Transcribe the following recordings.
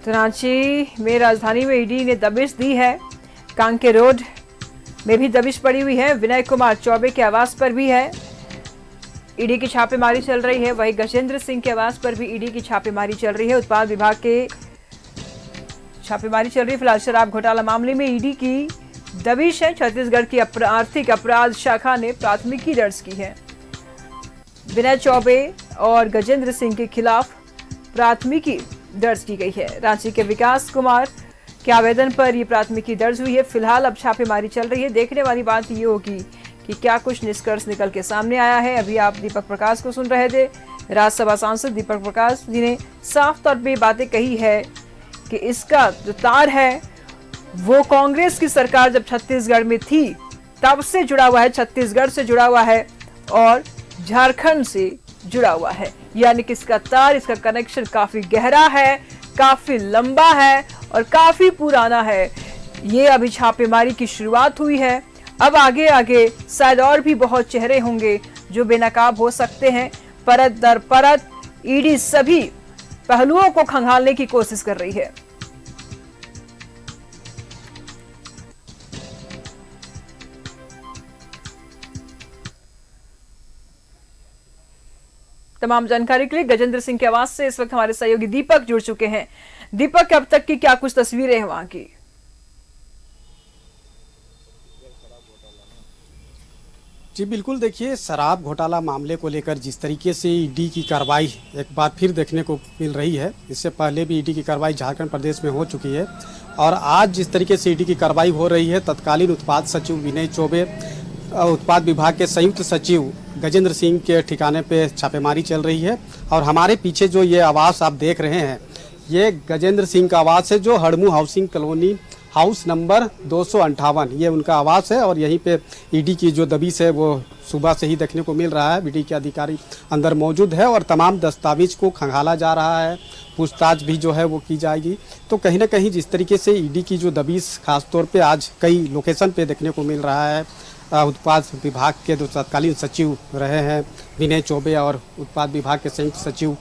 तो रांची में राजधानी में ईडी ने दबिश दी है। कांके रोड में भी दबिश पड़ी हुई है। विनय कुमार चौबे के आवास पर भी है ईडी की छापेमारी चल रही है। वहीं गजेंद्र सिंह के आवास पर भी ईडी की छापेमारी चल रही है। उत्पाद विभाग के छापेमारी चल रही है। फिलहाल शराब घोटाला मामले में ईडी की दबिश है। छत्तीसगढ़ की आर्थिक अपराध शाखा ने प्राथमिकी दर्ज की है। विनय चौबे और गजेंद्र सिंह के खिलाफ प्राथमिकी दर्ज की गई है। रांची के विकास कुमार के आवेदन पर यह प्राथमिकी दर्ज हुई है। फिलहाल अब छापेमारी चल रही है। देखने वाली बात ये होगी कि क्या कुछ निष्कर्ष निकल के सामने आया है। अभी आप दीपक प्रकाश को सुन रहे थे। राज्यसभा सांसद दीपक प्रकाश जी ने साफ तौर पे बातें कही है कि इसका जो तार है वो कांग्रेस की सरकार जब छत्तीसगढ़ में थी तब से जुड़ा हुआ है, छत्तीसगढ़ से जुड़ा हुआ है और झारखंड से जुड़ा हुआ है। यानी कि इसका तार, इसका कनेक्शन काफी गहरा है, काफी लंबा है और काफी पुराना है। ये अभी छापेमारी की शुरुआत हुई है। अब आगे आगे शायद और भी बहुत चेहरे होंगे जो बेनकाब हो सकते हैं। परत दर परत ईडी सभी पहलुओं को खंगालने की कोशिश कर रही है। तमाम जानकारी के लिए गजेंद्र सिंह के आवास से इस वक्त हमारे सहयोगी दीपक जुड़ चुके हैं। दीपक, अब तक की क्या कुछ तस्वीरें हैं वहां की? जी बिल्कुल, देखिए शराब घोटाला मामले को लेकर जिस तरीके से ईडी की कार्रवाई एक बार फिर देखने को मिल रही है। इससे पहले भी ईडी की कार्रवाई झारखंड प्रदेश में हो चुकी है और आज जिस तरीके से ईडी की कार्रवाई हो रही है, तत्कालीन उत्पाद सचिव विनय चौबे, उत्पाद विभाग के संयुक्त सचिव गजेंद्र सिंह के ठिकाने पे छापेमारी चल रही है। और हमारे पीछे जो ये आवास आप देख रहे हैं, ये गजेंद्र सिंह का आवास है जो हड़मू हाउसिंग कॉलोनी हाउस नंबर 258 ये उनका आवास है। और यहीं पे ईडी की जो दबिश है वो सुबह से ही देखने को मिल रहा है। ईडी के अधिकारी अंदर मौजूद है और तमाम दस्तावेज को खंगाला जा रहा है। पूछताछ भी जो है वो की जाएगी। तो कहीं ना कहीं जिस तरीके से ईडी की जो दबिश खासतौर पे आज कई लोकेशन पे देखने को मिल रहा है। उत्पाद विभाग के जो तत्कालीन सचिव रहे हैं विनय चौबे और उत्पाद विभाग के संयुक्त सचिव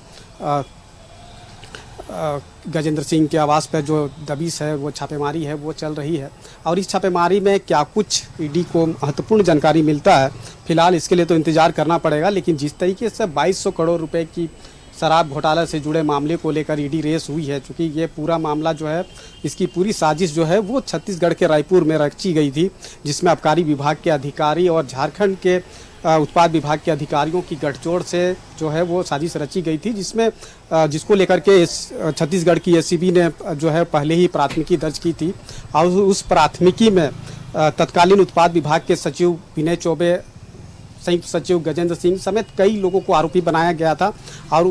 गजेंद्र सिंह के आवास पर जो दबिश है वो छापेमारी है वो चल रही है। और इस छापेमारी में क्या कुछ ईडी को महत्वपूर्ण जानकारी मिलता है, फिलहाल इसके लिए तो इंतजार करना पड़ेगा। लेकिन जिस तरीके से 2200 करोड़ रुपए की शराब घोटाला से जुड़े मामले को लेकर ईडी रेस हुई है, क्योंकि ये पूरा मामला जो है, इसकी पूरी साजिश जो है वो छत्तीसगढ़ के रायपुर में रची गई थी, जिसमें आबकारी विभाग के अधिकारी और झारखंड के उत्पाद विभाग के अधिकारियों की गठजोड़ से जो है वो साजिश रची गई थी, जिसमें जिसको लेकर के छत्तीसगढ़ की एसीबी ने जो है पहले ही प्राथमिकी दर्ज की थी। और उस प्राथमिकी में तत्कालीन उत्पाद विभाग के सचिव विनय चौबे, संयुक्त सचिव गजेंद्र सिंह समेत कई लोगों को आरोपी बनाया गया था। और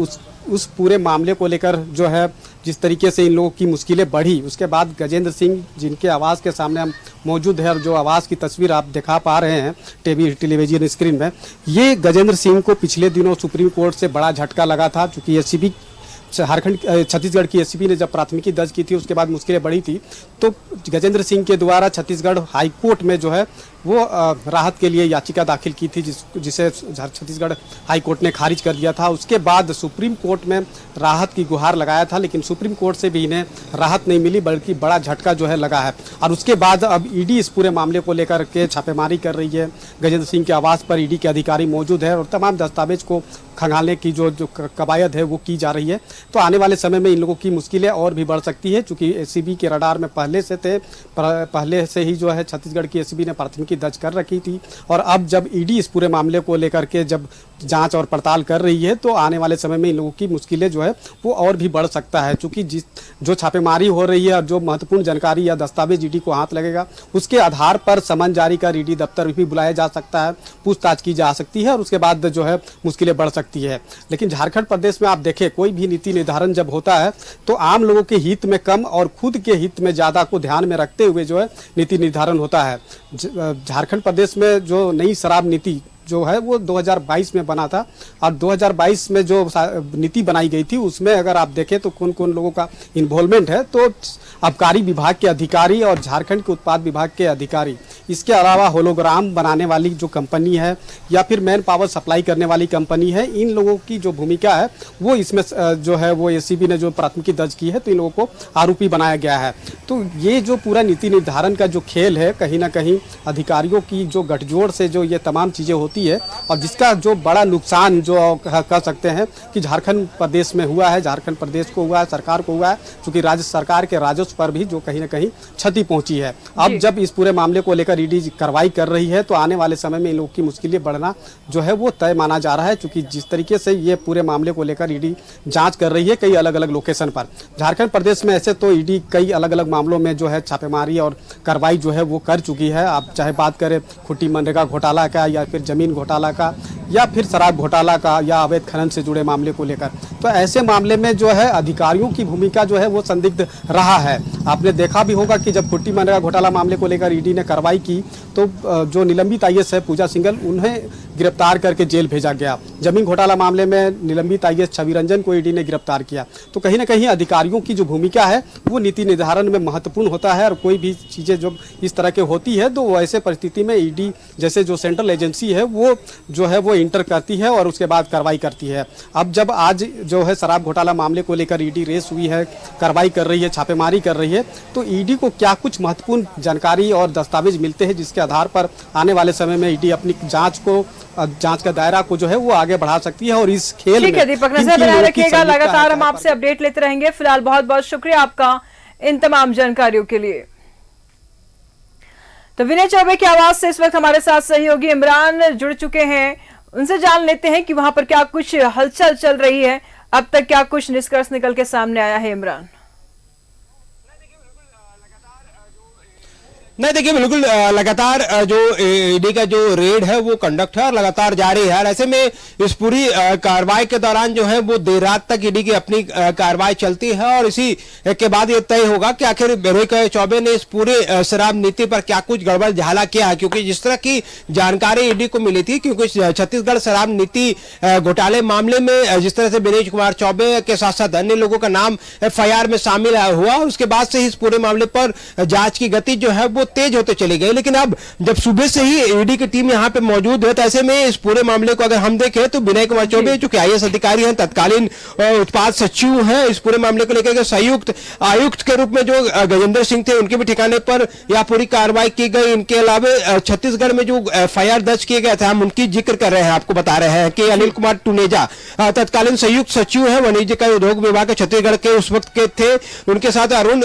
उस पूरे मामले को लेकर जो है जिस तरीके से इन लोगों की मुश्किलें बढ़ी, उसके बाद गजेंद्र सिंह जिनके आवास के सामने हम मौजूद है और जो आवास की तस्वीर आप दिखा पा रहे हैं टेलीविजन स्क्रीन में, ये गजेंद्र सिंह को पिछले दिनों सुप्रीम कोर्ट से बड़ा झटका लगा था। चूँकि एसीबी छत्तीसगढ़ की एसीबी ने जब प्राथमिकी दर्ज की थी उसके बाद मुश्किलें बढ़ी थी, तो गजेंद्र सिंह के द्वारा छत्तीसगढ़ हाई कोर्ट में जो है वो राहत के लिए याचिका दाखिल की थी, जिसे छत्तीसगढ़ हाई कोर्ट ने खारिज कर दिया था। उसके बाद सुप्रीम कोर्ट में राहत की गुहार लगाया था, लेकिन सुप्रीम कोर्ट से भी इन्हें राहत नहीं मिली, बल्कि बड़ा झटका जो है लगा है। और उसके बाद अब ईडी इस पूरे मामले को लेकर के छापेमारी कर रही है। गजेंद्र सिंह के आवास पर ईडी के अधिकारी मौजूद है और तमाम दस्तावेज को खंगालने की जो कवायद है वो की जा रही है। तो आने वाले समय में इन लोगों की मुश्किलें और भी बढ़ सकती है, चूँकि एसीबी के रडार में पहले से ही जो है छत्तीसगढ़ की एसीबी ने प्राथमिकी दर्ज कर रखी थी। और अब जब ईडी इस पूरे मामले को लेकर के जब जांच और पड़ताल कर रही है, तो आने वाले समय में इन लोगों की मुश्किलें जो है वो और भी बढ़ सकता है। क्योंकि जो छापेमारी हो रही है और जो महत्वपूर्ण जानकारी या दस्तावेज ईडी को हाथ लगेगा, उसके आधार पर समन जारी कर ईडी दफ्तर भी बुलाया जा सकता है, पूछताछ की जा सकती है और उसके बाद जो है मुश्किलें बढ़ सकती है। लेकिन झारखंड प्रदेश में आप देखें, कोई भी नीति निर्धारण जब होता है तो आम लोगों के हित में कम और खुद के हित में ज़्यादा को ध्यान में रखते हुए जो है नीति निर्धारण होता है। झारखंड प्रदेश में जो नई शराब नीति जो है वो 2022 में बना था और 2022 में जो नीति बनाई गई थी उसमें अगर आप देखें तो कौन कौन लोगों का इन्वॉल्वमेंट है, तो आबकारी विभाग के अधिकारी और झारखंड के उत्पाद विभाग के अधिकारी इसके अलावा होलोग्राम बनाने वाली जो कंपनी है या फिर मैन पावर सप्लाई करने वाली कंपनी है, इन लोगों की जो भूमिका है वो इसमें जो है वो एसीबी ने जो प्राथमिकी दर्ज की है तो इन लोगों को आरोपी बनाया गया है। तो ये जो पूरा नीति निर्धारण का जो खेल है, कहीं ना कहीं अधिकारियों की जो गठजोड़ से जो ये तमाम चीज़ें होती है और जिसका जो बड़ा नुकसान जो कह सकते हैं कि झारखंड प्रदेश में हुआ है, झारखंड प्रदेश को हुआ है, सरकार को हुआ है, क्योंकि राज्य सरकार के राजस्व पर भी जो कहीं ना कहीं क्षति पहुंची है। अब जब इस पूरे मामले को लेकर ईडी कार्रवाई कर रही है तो आने वाले समय में इन लोगों की मुश्किलें बढ़ना जो है वो तय माना जा रहा है, क्योंकि जिस तरीके से ये पूरे मामले को लेकर ईडी जांच कर रही है कई अलग अलग लोकेशन पर। झारखंड प्रदेश में ऐसे तो ईडी कई अलग अलग मामलों में जो है छापेमारी और कार्रवाई जो है वो कर चुकी है। आप चाहे बात करें खुट्टी मनरेगा घोटाला का या फिर जमीन घोटाला का या फिर शराब घोटाला का या अवैध खनन से जुड़े मामले को लेकर, तो ऐसे मामले में जो है अधिकारियों की भूमिका जो है वो संदिग्ध रहा है। आपने देखा भी होगा कि जब खुट्टी मनरेगा घोटाला मामले को लेकर ईडी ने कार्रवाई की तो जो निलंबित आईएएस है पूजा सिंघल, उन्हें गिरफ्तार करके जेल भेजा गया। जमीन घोटाला मामले में निलंबित आईएएस छवि रंजन को ईडी ने गिरफ्तार किया। तो कहीं ना कहीं अधिकारियों की जो भूमिका है वो नीति निर्धारण में महत्वपूर्ण होता है और कोई भी चीज़ें जो इस तरह के होती है तो ऐसे परिस्थिति में ईडी जैसे जो सेंट्रल एजेंसी है वो जो है वो इंटर करती है और उसके बाद कार्रवाई करती है। अब जब आज जो है शराब घोटाला मामले को लेकर ईडी रेस हुई है, कार्रवाई कर रही है, छापेमारी कर रही है, तो ईडी को क्या कुछ महत्वपूर्ण जानकारी और दस्तावेज मिलते हैं जिसके आधार पर आने वाले समय में ईडी अपनी जांच का दायरा को जो है वो आगे बढ़ा सकती है। और इस खेल ठीक है दीपक, नजर बनाए रखिएगा, लगातार हम आपसे अपडेट लेते रहेंगे। फिलहाल बहुत बहुत शुक्रिया आपका इन तमाम जानकारियों के लिए। तो विनय चौबे की आवाज से इस वक्त हमारे साथ सहयोगी इमरान जुड़ चुके हैं, उनसे जान लेते हैं कि वहां पर क्या कुछ हलचल चल रही है, अब तक क्या कुछ निष्कर्ष निकल के सामने आया है। इमरान, नहीं देखिए, बिल्कुल लगातार जो ईडी का जो रेड है वो कंडक्ट है और लगातार जारी है। ऐसे में इस पूरी कार्रवाई के दौरान जो है वो देर रात तक ईडी की अपनी कार्रवाई चलती है और इसी के बाद ये तय होगा कि आखिर विनय चौबे ने इस पूरे शराब नीति पर क्या कुछ गड़बड़ झाला किया है। क्योंकि जिस तरह की जानकारी ईडी को मिली थी, क्योंकि छत्तीसगढ़ शराब नीति घोटाले मामले में जिस तरह से विनय कुमार चौबे के साथ साथ अन्य लोगों का नाम एफआईआर में शामिल हुआ, उसके बाद से इस पूरे मामले पर जांच की गति जो है वो तेज होते चली गई। लेकिन अब जब सुबह से ही ईडी की टीम यहां पे मौजूद है, तो ऐसे में इस पूरे मामले को अगर हम देखें तो विनय कुमार चौबे जो कि आईएएस अधिकारी हैं, तत्कालीन उत्पाद सचिव हैं, इस पूरे मामले को लेकर संयुक्त आयुक्त के रूप में जो गजेंद्र सिंह थे उनके भी ठिकाने पर यह पूरी कार्रवाई की गई। इनके अलावा छत्तीसगढ़ में जो एफआईआर दर्ज किए गए थे, हम उनकी जिक्र कर रहे हैं, आपको बता रहे हैं कि अनिल कुमार टुनेजा तत्कालीन संयुक्त सचिव है, वाणिज्य का उद्योग विभाग के छत्तीसगढ़ के उस वक्त के थे। उनके साथ अरुण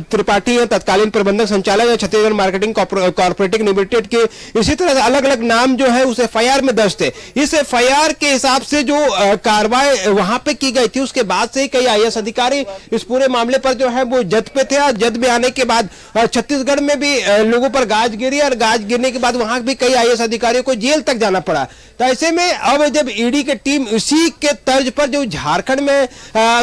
त्रिपाठी है, तत्कालीन प्रबंधक संचालक छत्तीसगढ़ मार्केटिंग कॉर्पोरेटिव लिमिटेड के। इसी तरह से अलग अलग नाम जो है उस एफआईआर में दर्ज थे। इस एफआईआर के हिसाब से जो कार्रवाई वहां पे की गई थी, उसके बाद से कई आईएएस अधिकारी इस पूरे मामले पर जो है वो जद पे थे और जद में आने के बाद छत्तीसगढ़ में भी लोगों पर गाज गिरी और गाज गिरने के बाद वहां भी कई आईएएस अधिकारियों को जेल तक जाना पड़ा। तो ऐसे में अब जब ईडी की टीम इसी के तर्ज पर जो झारखंड में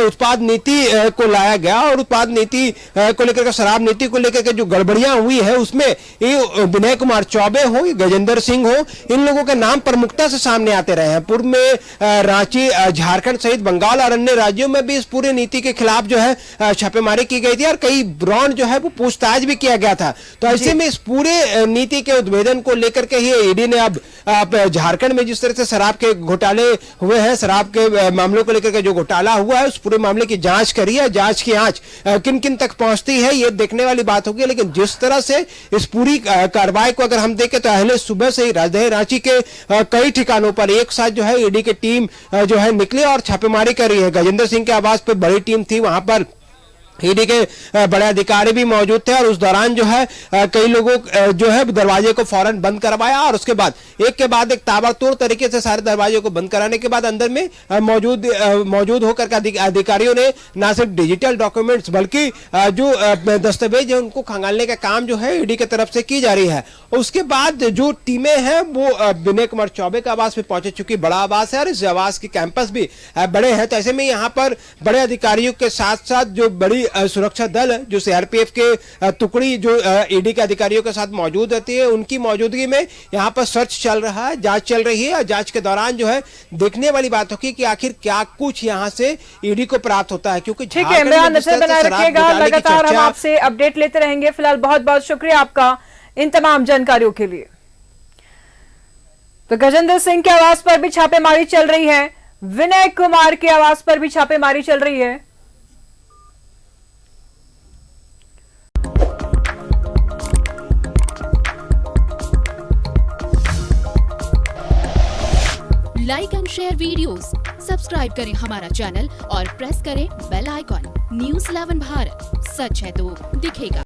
उत्पाद नीति को लाया गया और उत्पाद नीति को लेकर शराब नीति को लेकर जो गड़बड़ियां हुई है उसमें ये विनय कुमार चौबे हो, गजेंद्र सिंह हो, इन लोगों के नाम प्रमुखता से सामने आते रहे हैं। पूर्व में रांची, झारखंड सहित बंगाल और अन्य राज्यों में भी इस पूरे नीति के खिलाफ जो है छापेमारी की गई थी और कई राउंड जो है वो पूछताछ भी किया गया था। तो ऐसे में इस पूरे नीति के उद्भेदन को लेकर के ही ईडी ने अब झारखंड में जिस तरह से शराब के घोटाले हुए हैं, शराब के मामलों को लेकर के जो घोटाला हुआ है, उस पूरे मामले की जांच करी है। जांच की आंच किन किन तक पहुंचती है ये देखने वाली बात होगी। लेकिन जिस तरह से इस पूरी कार्रवाई को अगर हम देखें तो पहले सुबह से ही राजधानी रांची के कई ठिकानों पर एक साथ जो है ईडी की टीम जो है निकली और छापेमारी कर रही है। गजेंद्र सिंह के आवास पर बड़ी टीम थी, वहां पर ईडी के बड़े अधिकारी भी मौजूद थे और उस दौरान जो है कई लोगों जो है दरवाजे को फौरन बंद करवाया और उसके बाद एक ताबड़तोड़ तरीके से सारे दरवाजे को बंद कराने के बाद अंदर में मौजूद होकर के अधिकारियों ने न सिर्फ डिजिटल डॉक्यूमेंट्स बल्कि जो दस्तावेज है उनको खंगालने का काम जो है ईडी की तरफ से की जा रही है। उसके बाद जो टीमें हैं वो विनय कुमार चौबे का आवास पे पहुंच चुकी। बड़ा आवास है और इस आवास की कैंपस भी बड़े हैं। तो ऐसे में यहाँ पर बड़े अधिकारियों के साथ साथ जो बड़ी सुरक्षा दल जो सीआरपीएफ के टुकड़ी जो ईडी के अधिकारियों के साथ मौजूद रहती है, उनकी मौजूदगी में यहाँ पर सर्च चल रहा है, जांच चल रही है और जांच के दौरान जो है देखने वाली बात होगी कि आखिर क्या कुछ यहाँ से ईडी को प्राप्त होता है। क्योंकि ठीक है, नजर बनाए रखिएगा, लगातार हम आपसे अपडेट लेते रहेंगे। फिलहाल बहुत बहुत शुक्रिया आपका इन तमाम जानकारियों के लिए। तो गजेंद्र सिंह के आवास पर भी छापेमारी चल रही है, विनय कुमार के आवास पर भी छापेमारी चल रही है। Like and share videos, subscribe करें हमारा चैनल और प्रेस करें बेल आइकॉन। न्यूज़ 11 भारत, सच है तो दिखेगा।